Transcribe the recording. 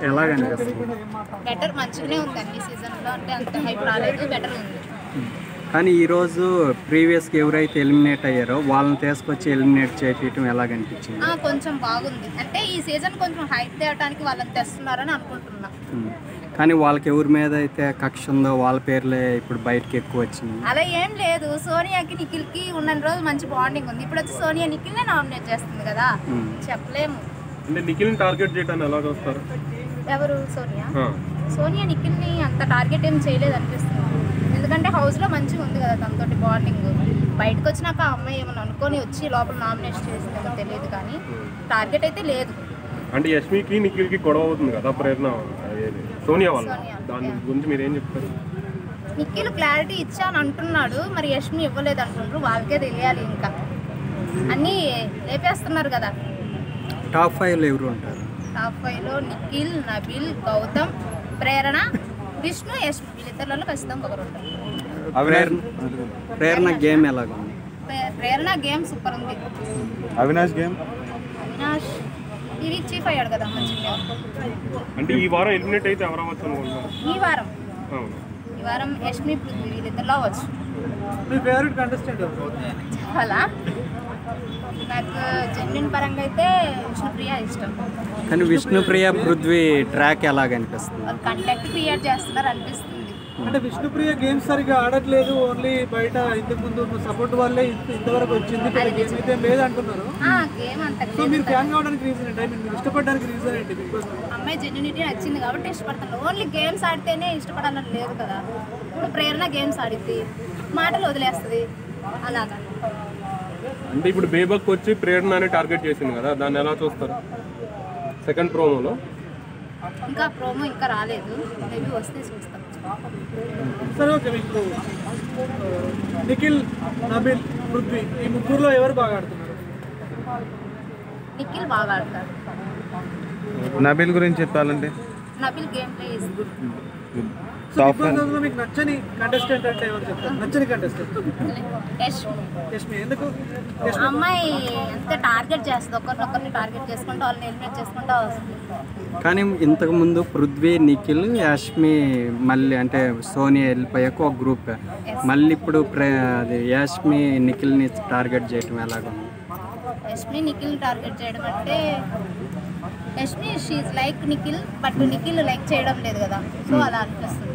ఎలాగనిపిస్తుంది? Better, మంచిగానే ఉంది. అన్ని సీజన్లో అంటే అంత హైప్ రాలేదు, బెటర్ ఉంది. కానీ ఈరోజు ప్రీవియస్గా ఎవరైతే ఎలిమినేట్ అయ్యారో వాళ్ళని తీసుకొచ్చి ఎలిమినేట్ చేపించడం ఎలాగనిపించింది? కొంచెం బాగుంది. అంటే ఈ సీజన్ కొంచెం హైప్ తేయడానికి వాళ్ళని తెస్తున్నారని అనుకుంటున్నా. కానీ వాళ్ళకి ఎవరి మీద అయితే కక్ష ఉందో వాళ్ళ పేర్లే ఇప్పుడు బయటకి ఎక్కువ వచ్చింది. అలా ఏం లేదు. సోనియాకి నిఖిల్కి ఉన్న రోజు మంచి బాండింగ్ ఉంది. ఇప్పుడు వచ్చి సోనియా నిఖిల్నే నామినేట్ చేస్తుంది కదా, చెప్పలేము. అంటే నిఖిల్ని టార్గెట్ చేయడానికి ఎలా చూస్తారు? ఎవరు? సోనియా. సోనియా నిఖిల్ని అంత టార్గెట్ ఏం చేయలేదు అనిపిస్తుంది. ఎందుకంటే హౌస్లో మంచిగా ఉంది కదా తనతోటి బాండింగ్. బయటకు వచ్చినాక ఆ అమ్మాయి ఏమన్నా అనుకొని వచ్చి లోపల నామినేషన్ చేసిందేమో తెలియదు, కానీ టార్గెట్ అయితే లేదు. అంటే యష్మికి నిఖిల్కి గొడవ అవుతుంది కదా ప్రేరణ సోనియా వల్ల, దాని గురించి మీరు ఏం చెప్తారు? నిఖిల్ క్లారిటీ ఇచ్చాను అంటున్నాడు, మరి యష్మి ఇవ్వలేదు అంటున్నారు. వాళ్ళకే తెలియాలి. ఇంకా అన్నీ లేపేస్తున్నారు కదా. టాప్ 5లో ఎవరు ఉంటారు? టాప్ 5లో నిఖిల్, నబిల్, గౌతమ్, ప్రేరణ, విష్ణు, యష్మి. వీళ్ళిద్దరిలో ఖచ్చితంగా ఒకరు ఉంటారు. ప్రేరణ గేమ్ ఎలాగుంది? ప్రేరణ గేమ్ సూపర్ ఉంది. అవినాష్ గేమ్, అవినాష్ ఇది చీఫ్ అయ్యాడు కదా మంచిగా. అంటే ఈ వారం ఎలిమినేట్ అయితే ఎవరు అవ్వచ్చు అనుకుంటున్నారు? ఈ వారం యష్మి, పృథ్వీ వీళ్ళిద్దరిలో అవ్వచ్చు. మీ ఫేవరెట్ కంటెస్టెంట్ చాలా నాకు జెన్యున్ పరంగా అయితే విష్ణుప్రియ ఇష్టం. కానీ విష్ణుప్రియ, పృథ్వీ ట్రాక్ ఎలాగనిపిస్తుంది? కంటెంట్ క్రియేట్ చేస్తున్నారు అనిపిస్తుంది. అంటే విష్ణుప్రియ గేమ్స్ సరిగా ఆడట్లేదు, ఓన్లీ బయట ఇంతకు ముందు సపోర్ట్ వల్లే ఇంతవరకు వచ్చింది, గేమ్ అయితే లేదు అంటున్నారు. గేమ్ అంత సో మీరు ఫ్యాన్ కావడానికి రీజన్ ఏంటి? మీరు ఇష్టపడడానికి రీజన్ ఏంటి? అమ్మాయి జెన్యునిటీ నచ్చింది కాబట్టి ఇష్టపడతాను. ఓన్లీ గేమ్స్ ఆడితేనే ఇష్టపడాలని లేదు కదా. ఇప్పుడు ప్రేరణ గేమ్స్ ఆడిద్ది, మాటలు వదిలేస్తుంది అలాగా. అంటే ఇప్పుడు బేబక్ వచ్చి ప్రేరణ అని టార్గెట్ చేసింది కదా, దాన్ని ఎలా చూస్తారు? సెకండ్ ప్రోమోలో ఇంకా ప్రోమో ఇంకా రాలేదు, మేబీ వస్తే చూస్తాం. సరే ఓకే. మీకు నిఖిల్, నబిల్, పృథ్వీ ఈ ముగ్గురులో ఎవరు బాగా ఆడుతున్నారు? నిఖిల్ బాగా ఆడతారు. నబిల్ గురించి చెప్పాలంటే Nabil game play is good. మీకు నచ్చని కంటెస్టెంట్ అంటే ఎవరు చెప్తారు? నచ్చని కంటెస్టెంట్ యష్మి. ఎందుకు? అమ్మాయి ఎంత టార్గెట్ చేస్తుంది, ఒకరినొకరిని టార్గెట్ చేసుకుంటూ వాళ్ళని ఎలిమినేట్ చేసుకుంటూ వస్తుంది. కానీ ఇంతకుముందు పృథ్వీ, నిఖిల్, యష్మి మళ్ళీ అంటే సోనియా వెళ్ళిపోయాక ఒక గ్రూప్, మళ్ళీ ఇప్పుడు అది యష్మి నిఖిల్ని టార్గెట్ చేయడం ఎలాగుంది? యష్మి నిఖిల్ టార్గెట్ చేయడం అంటే Yashmi she's like Nikhil, but Nikhil like చేయడం లేదు కదా, సో అలా అనిపిస్తుంది.